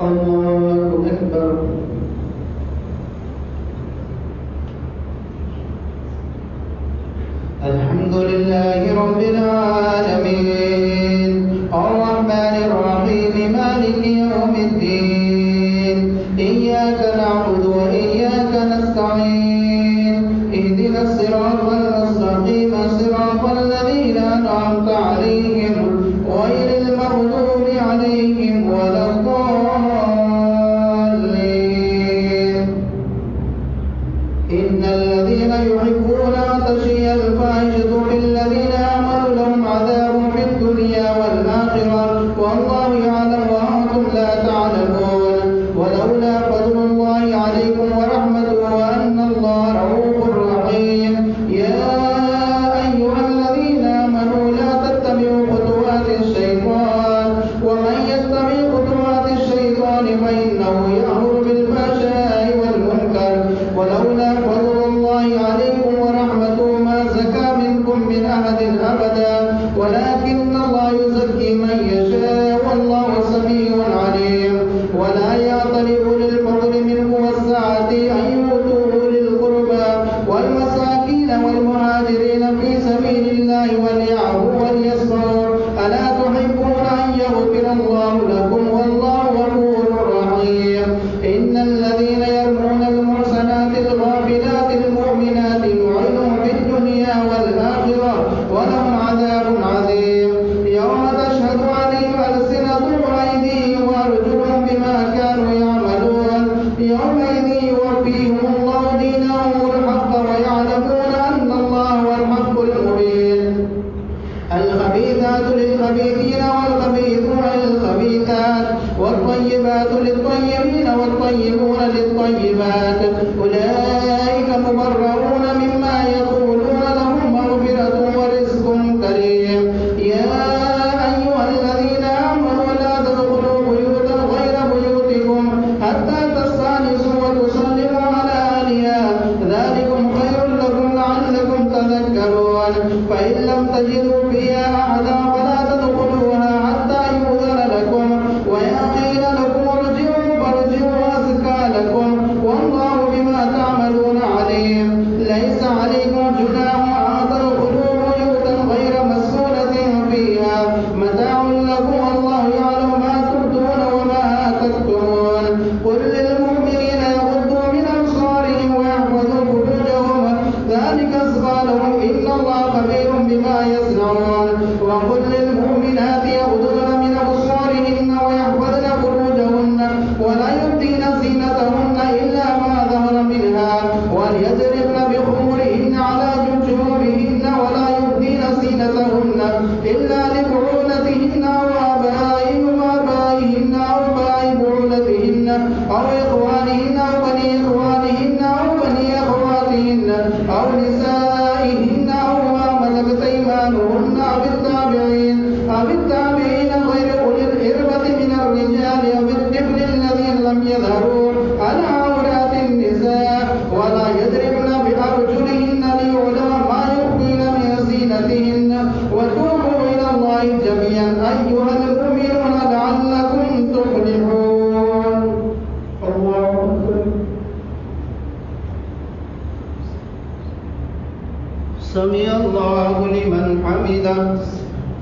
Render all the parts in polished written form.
الله أكبر. الحمد لله رب العالمين الرحمن الرحيم مالك يوم الدين إياك نعبد وإياك نستعين اهدنا الصراط المستقيم صراط الذين أنعمت عليهم غير المغضوب عليهم ولا الضالين. إن الذين يحبون أن تشيع الفاحشة في الذين آمنوا لهم عذاب في الدنيا والآخرة والله يعلم وأنتم لا تعلمون. ولولا فضل الله عليكم ورحمته وأن الله رؤوف رحيم. يا أيها الذين آمنوا لا تتبعوا خطوات الشيطان ومن يتبع خطوات الشيطان فإنه يأمر بالفحشاء والمنكر ولولا فضل الله عليكم ورحمته ما زكى منكم من أحد أبدا ولكن الله يزكي من يشاء والله سميع عليم. ولا يعتل أولي الفضل منكم والسعة أن يؤتوا أولي القربى والمساكين والمهاجرين في سبيل الله وليعفوا وليصفحوا ألا تحبون أن يغفر الله لكم والله غفور رحيم. إن الذين يرمون المحصنات الغافلات المؤمنات لعنوا في الدنيا والآخرة ولهم عذاب عظيم. يوم تشهد عليهم ألسنتهم وأيديهم وأرجلهم بما كانوا يعملون يومئذ يوفيهم الله دينهم الحق ويعلمون أن الله هو الحق المبين. الخبيثات للخبيثين والخبيثون للخبيثات والطيبات للطيبين والطيبون للطيبات أولئك مبرؤون مما يقولون لهم مغفرة ورزق كريم. يا أيها الذين آمنوا لا تدخلوا بيوتا غير بيوتكم حتى تستأنسوا وتسلموا على أهلها ذلكم خير لكم لعلكم تذكرون. فإن لم تجدوا فيها أحدا فلا تدخلوها حتى يؤذن لكم وإن قيل لكم ارجعوا فارجعوا أزكى لكم والله بما تعملون عليم. ليس عليكم جناح أن تدخلوا بيوتا غير مسكونة فيها متاع لكم والله يعلم ما تبدون وما تكتمون. قل للمؤمنين يغضوا من أبصارهم ويحفظوا فروجهم ذلك أزكى لهم إن الله خبير بما يصنعون. وقل للمؤمنات يغضضن من أبصارهن ويحفظن فروجهن ولا يبدين زينتهن إلا ما ظهر منها وليضربن بخمرهن على جيوبهن ولا يبدين زينتهن إلا لبعولتهن وآبائهن أو آباء بعولتهن أو إخوانهن أو بني إخوانهن أو بني أخواتهن أو نسائهن أو ما ملكت أيمانهن أو التابعين غير أولي الإربة من الرجال أو الطفل الذين لم يظهروا على عورات النساء ولا يضربن بأرجلهن ليعلم ما يخفين من زينتهن. وتوبوا إلى الله جميعا أيها المؤمنون لعلكم تفلحون. الله أكبر. سمع الله لمن حمده.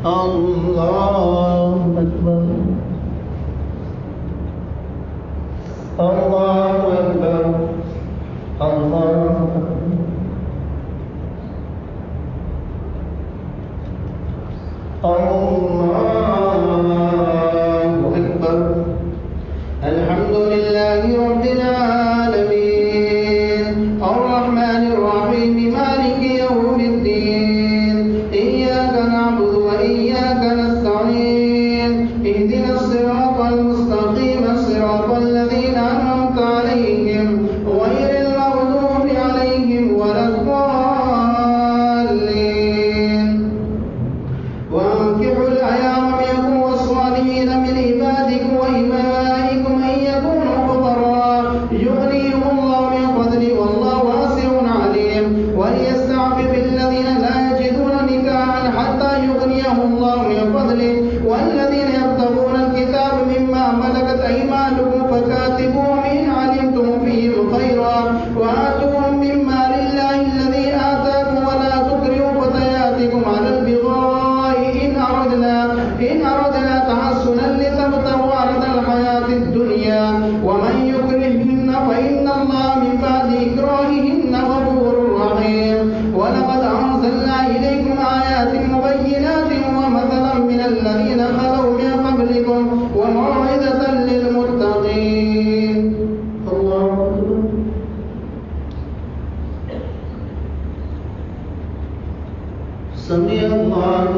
الله أكبر. الله أكبر. الله أكبر. الله أكبر. الحمد لله رب العالمين الرحمن الرحيم مالك يوم الدين إياك نعبد وإياك نستعين اهدنا الصراط المستقيم صراط الذين أنعمت عليهم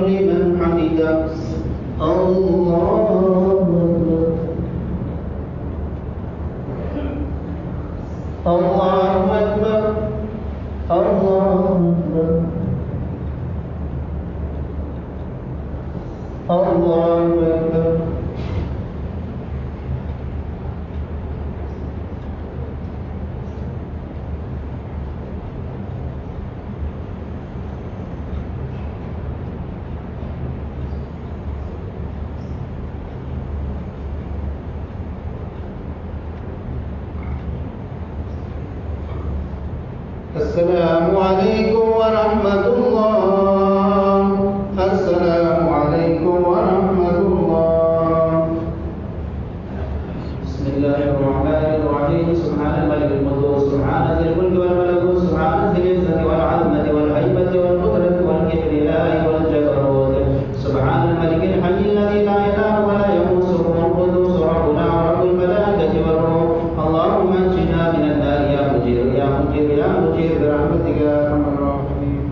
لمن حمده. الله أكبر. الله أكبر. السلام عليكم ورحمة الله. السلام عليكم ورحمة الله. بسم الله الرحمن الرحيم. سبحان الملك القدوس، سبحان ذي الملك والملكوت، سبحان ذي العزة والعظمة والهيبة والقدرة والكبرياء والجبروت، سبحان الملك الحي الذي لا إله ولا يموت، سره القدوس ربنا ورب الملائكة والروح. اللهم انجنا من النار يا مجير يا مجير يا مجير برحمتك يا أرحم الراحمين.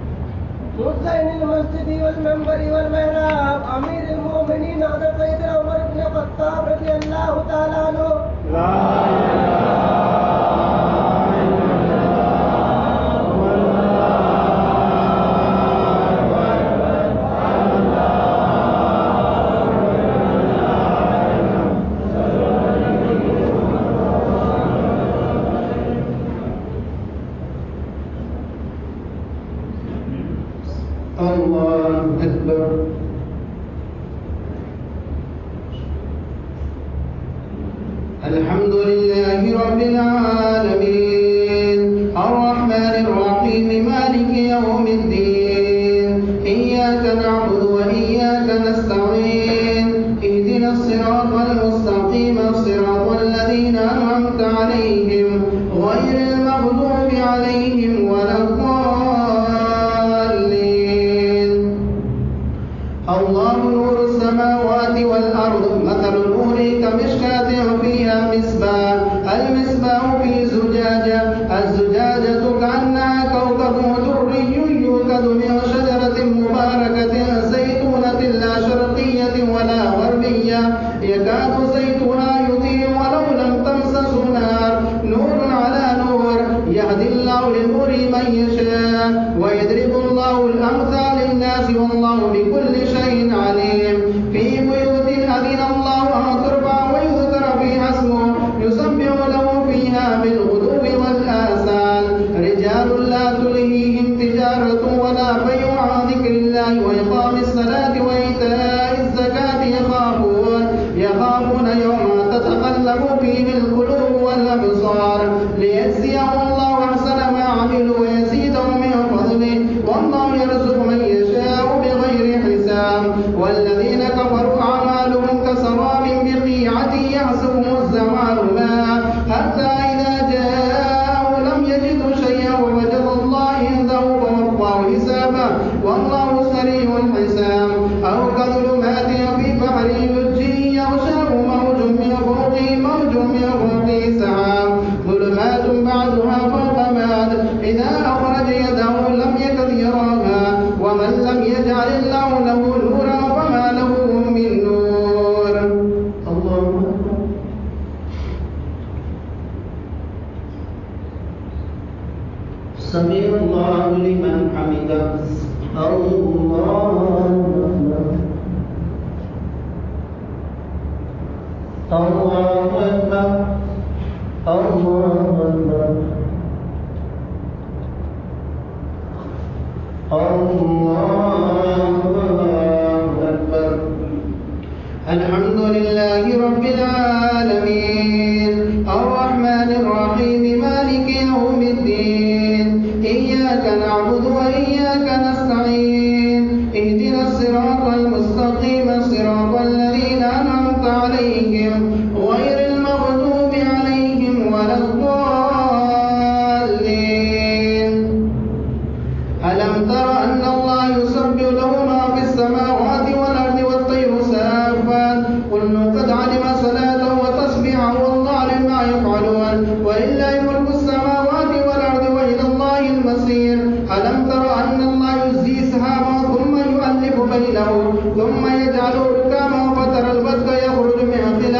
مزين المسجد والمنبر والمحراب أمير المؤمنين حضرت سيدنا عمر بن الخطاب رضي الله تعالى عنه. لا الله أكبر. الحمد لله رب العالمين الرحمن الرحيم مالك يوم الدين إياك نعبد وإياك نستعين اهدنا الصراط المستقيم صراط الذين أنعمت عليهم غير المغضوب عليهم ولا الضالين. الله نور السماوات والأرض مثل نوره كمشكاة فيها مصباح المصباح في زجاجة الزجاجة كأنها كوكب دري يوقد من شجرة مباركة زيتونة لا شرقية ولا غربية يكاد زيتها يضيء ولو لم تمسسه نار نور على نور يهدي الله لنور من يشاء ويضرب الله الأمثال للناس والله بكل شيء عليم. في بيوت أذن الله أن ترفع ويذكر فيها اسمه يسبح له فيها بالغدو والآصال رجال لا تلهيهم تجارة ولا بيع عن ذكر الله وإقام الصلاة وإيتاء الزكاة يخافون يوما تتقلب فيه القلوب والأبصار ليجزيهم الله أحسن ما عملوا ويزيدهم من فضله والله يرزق من يشاء بغير حساب. والذين كفروا أعمالهم كسراب بقيعة يحسبه الزمان ماء حتى إذا جاءه لم يجدوا شيئا ووجد الله عنده فوفاه حسابه والله سريع الحساب. أو كظلمات في بحر لجي يغشاه موج من فوقه موج من فوقه سحاب ظلمات بعضها فوق بعض إذا أخرج يده لم يكد يراها ومن لم يجعل الله له نورا فما له من نور. الله أكبر. سمع الله لمن حمده. الله أكبر. الله أكبر. الحمد لله رب العالمين الرحمن الرحيم مالك يوم الدين إياك نعبد وإياك نستعين اهدنا الصراط المستقيم صراط الذين أنعمت عليهم غير المغضوب عليهم ولا الضالين. ألم تر أن الله يسبح له ما في السماوات والأرض والطير سافات كل قد علم صلاته وتسبيحه والله لما يفعلون ولله ملك السماوات والأرض وإلى الله المصير. ألم تر أن الله يزجي سحابا ثم يؤلف بينه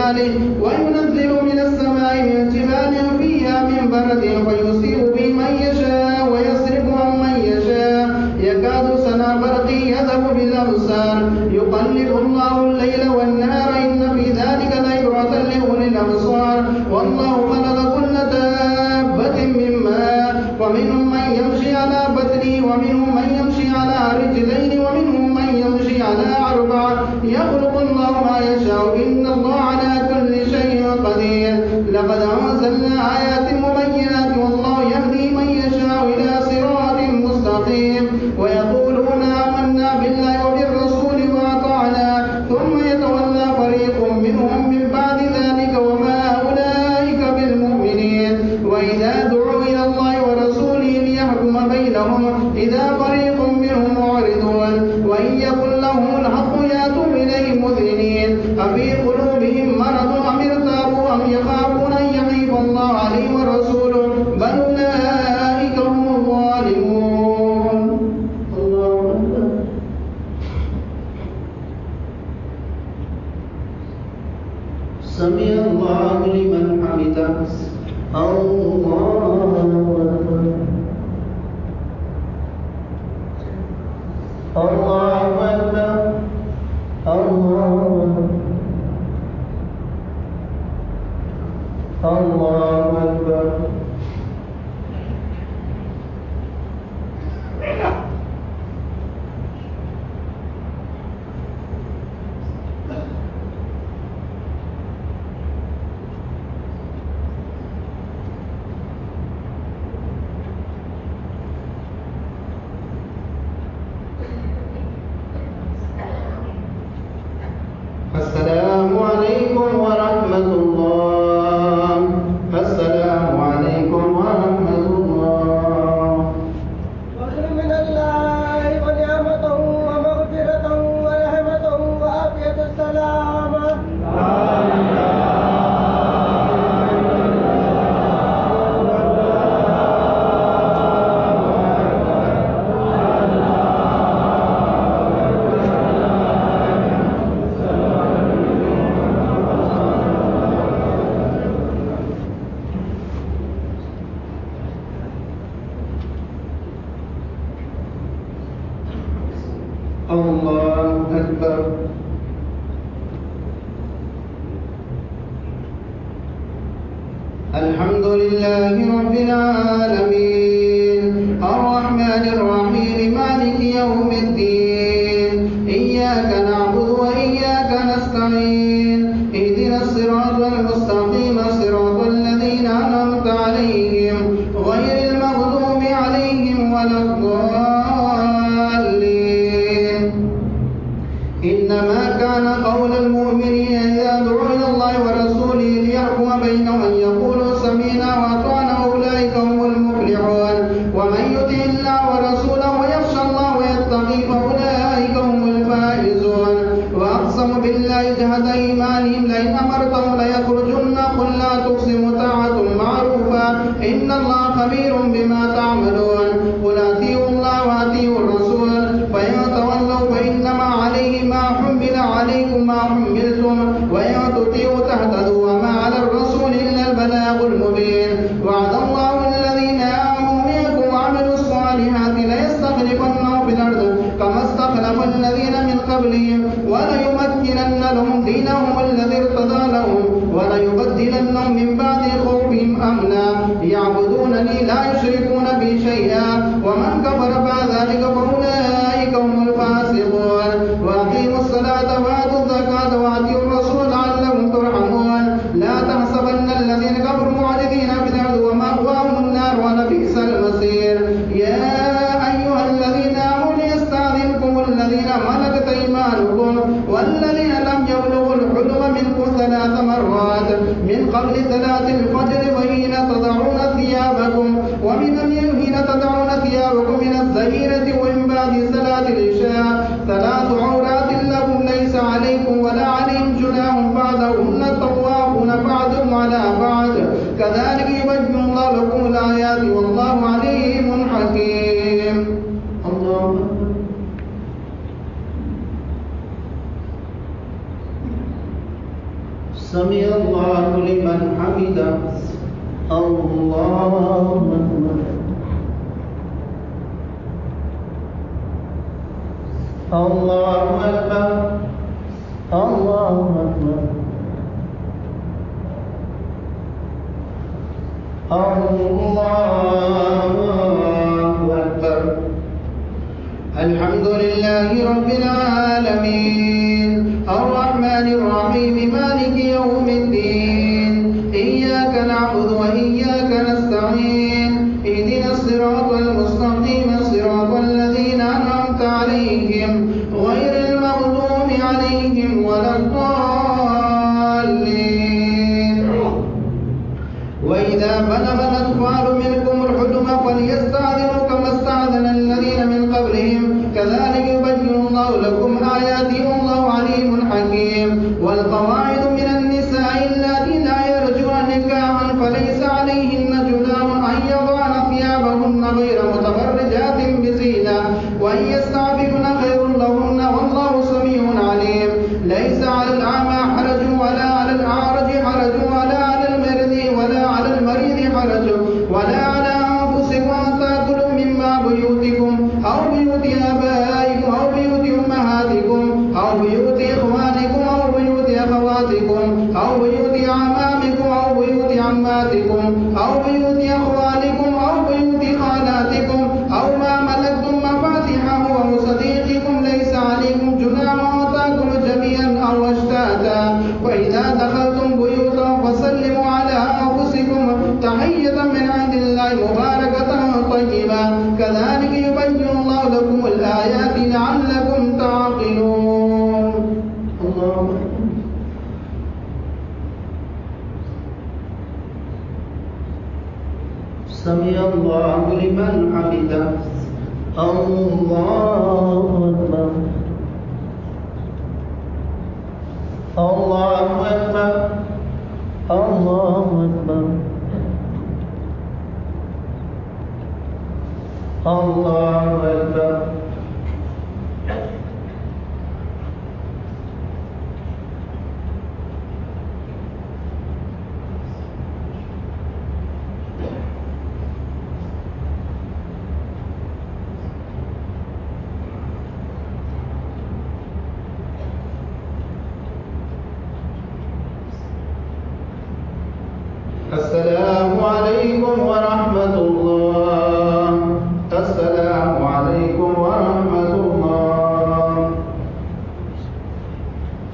جباله وينزل من السماء من جبال فيها من برد فيصيب به من يشاء ويصرف عن من يشاء يكاد سنا برقه يذهب بالأبصار يقلب الله الليل والنهار إن في ذلك لعبرة لأولي الأبصار والله خلق كل دابة من ماء ومنهم من يمشي على بطنه ومنهم من يمشي على رجلين ومنهم من يمشي على أربع يخلق الله ما يشاء إن الله على كل شيء قدير لقد أنزلنا آيات مبينات والله يهدي من يشاء إلى صراط مستقيم ويقولون آمنا بالله وبالرسول وأطعنا ثم يتولى فريق منهم من بعد ذلك وما أولئك بالمؤمنين وإذا دعوا إلى الله ورسوله ليحكم بينهم إذا فريق منهم معرضون وإن يكن لهم الحق يأتوا إليه مذعنين أفي قلوبهم مرض أم ارتابوا أم يخافون أن يحيف الله عليه ورسوله بل أولئك هم الظالمون. الله أكبر. سمع الله لمن حمده. الله أكبر. الله أكبر. الله أكبر. السلام عليكم ورحمة الله. السلام عليكم ورحمة الله. فضل من الله ونعمته ومغفرته ورحمته وعافية السلامة. الله أكبر. الحمد لله رب العالمين الرحمن الرحيم مالك يوم الدين إياك نعبد وإياك نستعين اهدنا الصراط المستقيم صراط الذين أنعمت عليهم غير المغضوب عليهم ولا الضالين. إنما كان قول المؤمنين إذا دعوا إلى الله ورسوله ليحكم بينهم أن يقولوا سمعنا وأطعنا أولئك هم المفلحون ومن يطع الله ورسوله ويخشى الله ويتقي فأولئك هم الفائزون. وأقسموا بالله جهد أيمانهم لئن أمرتهم ليخرجن قل لا تقسموا طاعة معروفة إن الله خبير بما تعملون. قل أطيعوا الله وأطيعوا الرسول فإن تولوا فإنما عليه ما حمل عليكم ما حملتم وإن تطيعوا تهتدوا وما على الرسول إلا البلاغ المبين. وعد الله الذين آمنوا منكم وعملوا الصالحات ليستخلفنهم في الأرض كما استخلف الذين من قبلهم وليمكنن لهم دينهم الذي ارتضى لهم وليبدلنهم من بعد خوفهم أمنا يعبدونني لا يشركون بي شيئا ومن كفر بعد ذلك فأولئك هم الفاسقون. وأقيموا الصلاة وآتوا الزكاة وأطيعوا الرسول لعلكم ترحمون. لا تحسبن الذين كفروا معجزين في الأرض ومأواهم النار ولبئس المصير. يا أيها الذين آمنوا ليستأذنكم الذين ملكت أيمانكم والذين لم يبلغوا الحلم منكم 3 مرات من قبل صلاة الفجر وحين تضعون ثيابكم من الظهيرة ومن بعد صلاة العشاء 3 عورات لكم ليس عليكم ولا عليهم جناح بعدهن طوافون بعضكم على بعض كذلك يبين الله لكم الآيات والله عليم حكيم. الله سمع حمده الله أكبر الله أكبر الله أكبر الله أكبر الحمد لله رب العالمين الرحمن الرحيم مالك يوم الدين إياك نعبد وإياك نستعين اهدنا الصراط المستقيم صراط الذين أنعمت عليهم غير المغضوب عليهم ولا الضالين وإذا بلغ الأطفال منكم الحلم فليستأذنوا كما استأذن الذين من قبلهم كذلك يبين الله لكم آياته والله عليم حكيم والقواعد من النساء اللاتي لا يرجون نكاحا فليس عليهن جناح أن يضعن ثيابهن غير متبرجات بزينة وأن يستعففن خير لهن والله سميع عليم ليس على الأعمى حرج ولا على الأعرج حرج ولا على المريض حرج ولا على أنفسكم أن تأكلوا مما بيوتكم أو بيوت آبائكم أو بيوت أمهاتكم أو بيوت إخوانكم أو بيوت أخواتكم أو بيوت أعمامكم أو بيوت عماتكم أو بيوت أخوالكم أو بيوت خالاتكم أو ما ملكتم مفاتحه أو صديقكم ليس عليكم جناح أن تأكلوا جميعا أو أشتاتا وإذا دخلتم بيوتا فسلموا على أنفسكم تحية من عند الله مباركة طيبة كذلك يبين الله لكم الآيات لعلكم تعقلون الله سمع الله لمن حمده الله أكبر الله أكبر الله أكبر الله أكبر السلام عليكم ورحمة الله السلام عليكم ورحمة الله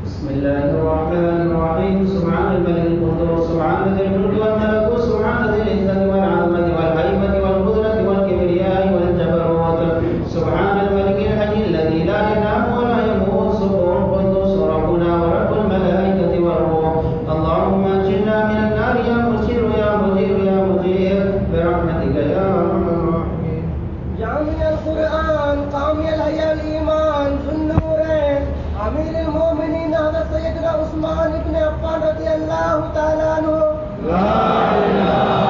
بسم الله الرحمن الرحيم سبحان الملك القدوس سبحان ذي الملك والملكوت سبحان ذي العزة والعظمة والهيبة والقدرة والكبرياء والجبروت سبحان الملك الحي الذي لا ينام ولا يموت سبحان القدوس ربنا ورب الملائكة والروح اللهم أنجنا من النار يا مجير يا مجير يا مجير برحمتك يا أرحم الراحمين جامع القرآن قامي الحياة الإيمان ذو النورين أمير المؤمنين هذا سيدنا عثمان بن عفان رضي الله تعالى عنه لا إله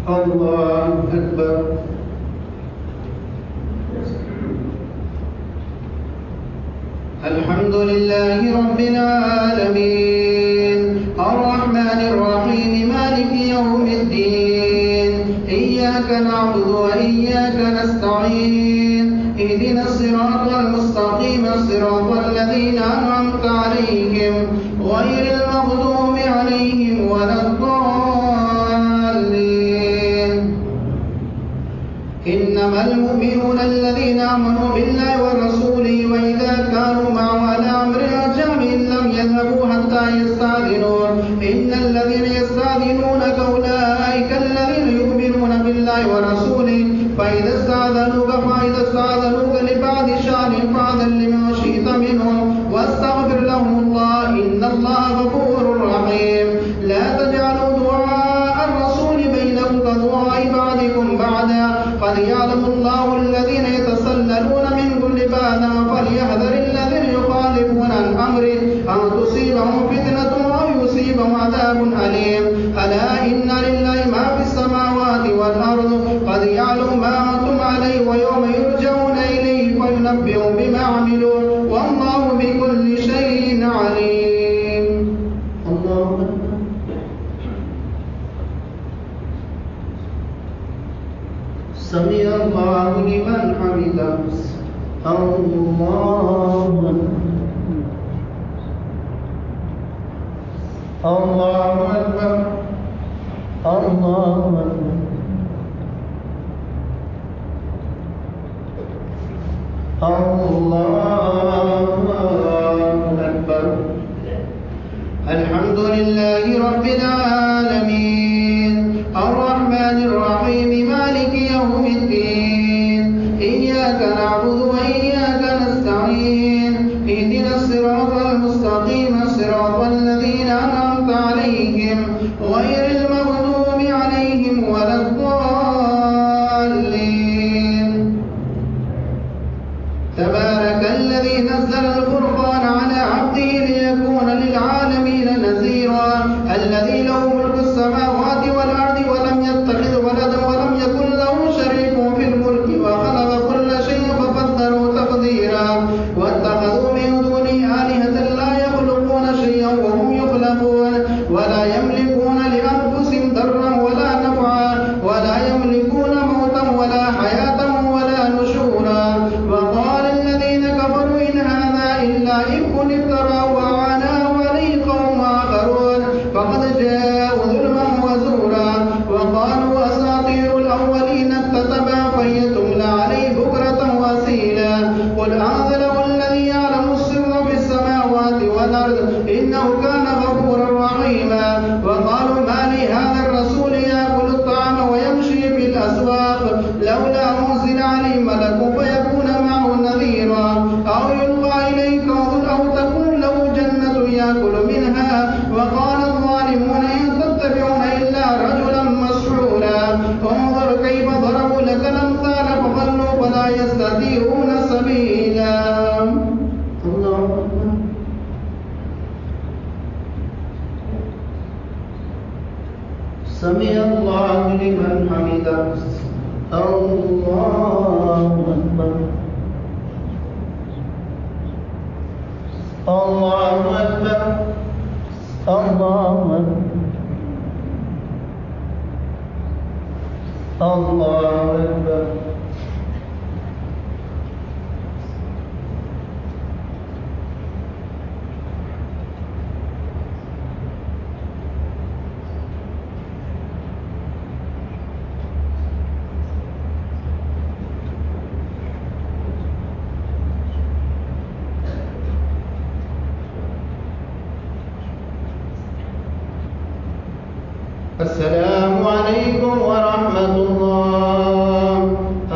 الله أكبر الحمد لله رب العالمين الرحمن الرحيم مالك يوم الدين إياك نعبد وإياك نستعين اهدنا الصراط المستقيم صراط الذين أنعمت عليهم غير المغضوب عليهم ولا الضالين إنما المؤمنون الذين آمنوا بالله ورسوله وإذا كانوا معه على أمر جامع لم يذهبوا حتى يستأذنوا إن الذين يستأذنونك أولئك الذين يؤمنون بالله ورسوله فإذا استأذنوك لبعض شأن فأذن لما شئت منهم واستغفر لهم الله إن الله غفور رحيم لا تجعلوا دعاء الرسول بينكم كدعاء يعلم الله الذين يتسللون منكم لبادا فليحذر الذين يخالفون عن أمره أن تصيبهم فتنة أو يصيبهم عذاب أليم. ألا إن لله ما في السماوات والأرض قد يعلم ما أنتم عليه ويوم يرجعون إليه فينبئهم بما عملوا والله بكل شيء عليم. الله سمع الله لمن حمده. الله أكبر. الله أكبر. الحمد لله رب العالمين الرحمن الرحيم مالك يوم الدين إياك نعبد وإياك نستعين اهدنا الصراط المستقيم صراط الذين أنعمت عليهم غير المغضوب عليهم ولا الضالين. تبارك الذي نزل الفرقان على عبده ليكون للعالمين نذيرا الذي له ملك السماوات والأرض ولم يتخذ ولدا ولم يكن له شريك في الملك وخلق كل شيء فقدره تقديرا واتخذوا من دونه آلهة لا يخلقون شيئا وهم يخلقون ولا يملكون لأنفسهم ضرا ولا نفعا ولا يملكون موتا ولا حياة ولا نشورا. وقال الذين كفروا إن هذا إلا إفك افتراه وأعاناه عليه قوم آخرون فقد جاءوا ظلما وزورا. وقالوا أساطير الأولين اكتتبها فهي تملى عليه بكرة وأصيلا. قل أنزله الذي يعلم السر في السماوات والأرض إنه كان غفورا رحيما. وقالوا ما لهذا الرسول يأكل الطعام ويمشي في الأسواق لولا أنزل عليه ملك فيكون معه نذيرا أو يلقى إليه كنز أو تكون له جنة يأكل منها. وقال الظالمون إن تتبعون إلا رجلا مسحورا. انظر كيف ضربوا لك الأمثال فضلوا فلا يستطيعون سبيلا. الله سمع الله لمن حمده. الله أكبر. الله أكبر. الله أكبر. الله أكبر. السلام عليكم ورحمة الله.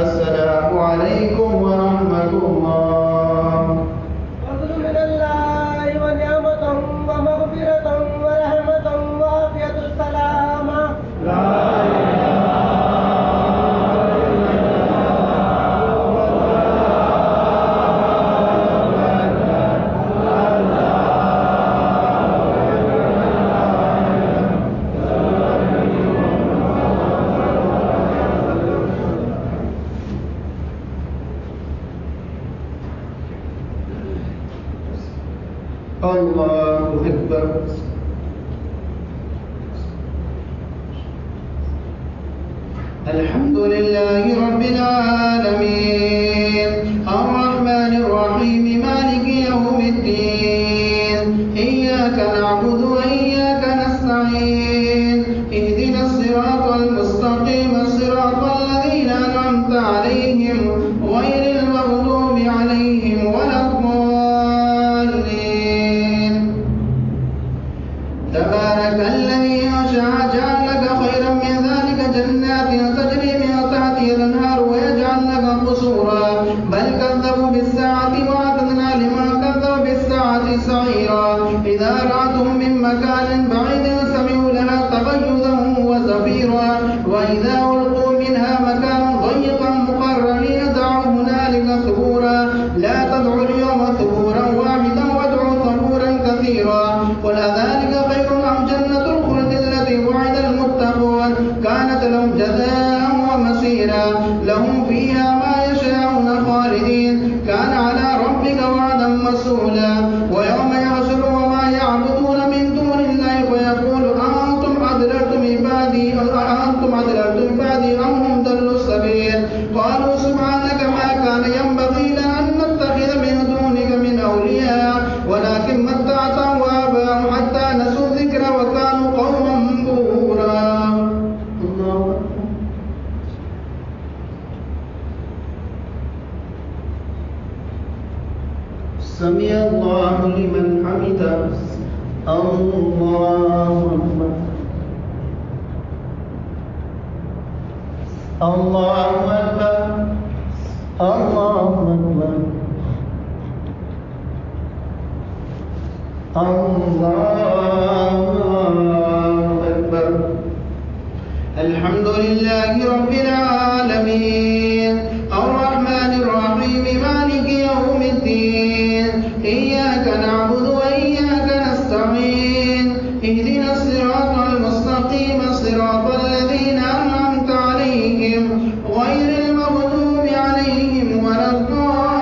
السلام عليكم ورحمة الله. فضل من الله ونعمة ومغفرة ورحمة وعافية السلامة. لا الله أكبر. الحمد لله رب العالمين الرحمن الرحيم مالك يوم الدين إياك نعبد وإياك نستعين اهدنا الصراط المستقيم صراط الذين أنعمت عليهم غير المغضوب عليهم ولا الضالين. تبارك الذي جعل لك خيرا من ذلك جنات تجري من تحتها الأنهار ويجعل لك قصورا بل كذبوا بالساعة وأعتدنا لمن كذب بالساعة سعيرا. إذا رأتهم من مكان بعيد سمعوا لها تغيظا وزفيرا وإذا ألقوا منها مكانا ضيقا مقررا سمع الله لمن حمده. الله أكبر. الله أكبر. الله أكبر. الله أكبر. الحمد لله رب العالمين الرحمن الرحيم مالك يوم الدين إياك نعبد وإياك نستعين اهدنا الصراط المستقيم صراط الذين أنعمت عليهم غير المغضوب عليهم ولا الضالين.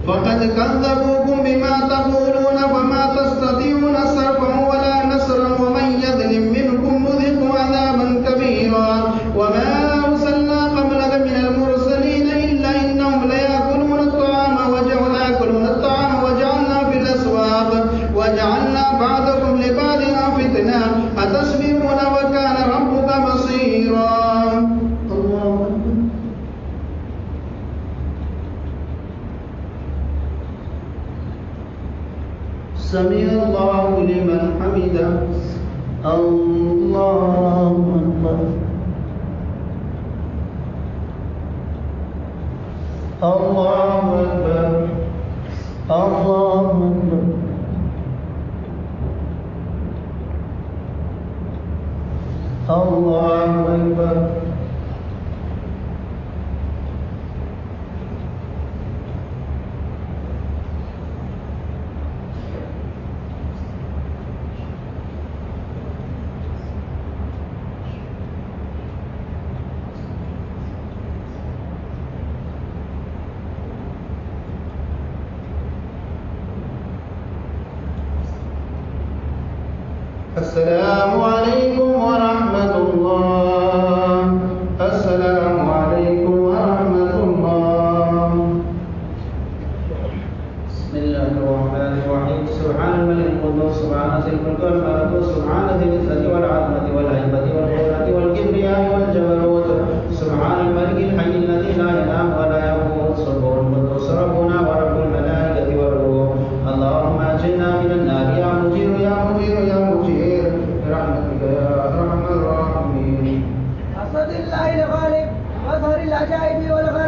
فقد كذبوكم بما تقولون فما تستطيعون صرفا ولا نصرا ومن يظلم منكم نذقه عذابا كبيرا. وما أرسلنا قبلك من المرسلين إلا إنهم ليأكلون الطعام وجعلنا في الأسواق وجعلنا بعضكم لبعض فتنة أتصبرون وكان ربك بصيرا. الله أكبر. سمع الله لمن حمده. الله أكبر. الله أكبر. الله أكبر. الله أكبر. السلام عليكم ورحمة الله. السلام عليكم ورحمة الله. بسم الله الرحمن الرحيم. سبحان الملك القدوس سبحان ذي الملك والملكوت سبحان ذي العزة والعظمة والهيبة والقدرة والكبرياء والجبروت سبحان الملك الحي الذي لا ينام ولا يموت سبحان القدوس ربنا ورب الملائكة والروح. اللهم أجرنا من النار يا مجير يا مجير يا مجير برحمتك يا أرحم الراحمين. أسد الله الغالب مظهر العجائب والغيب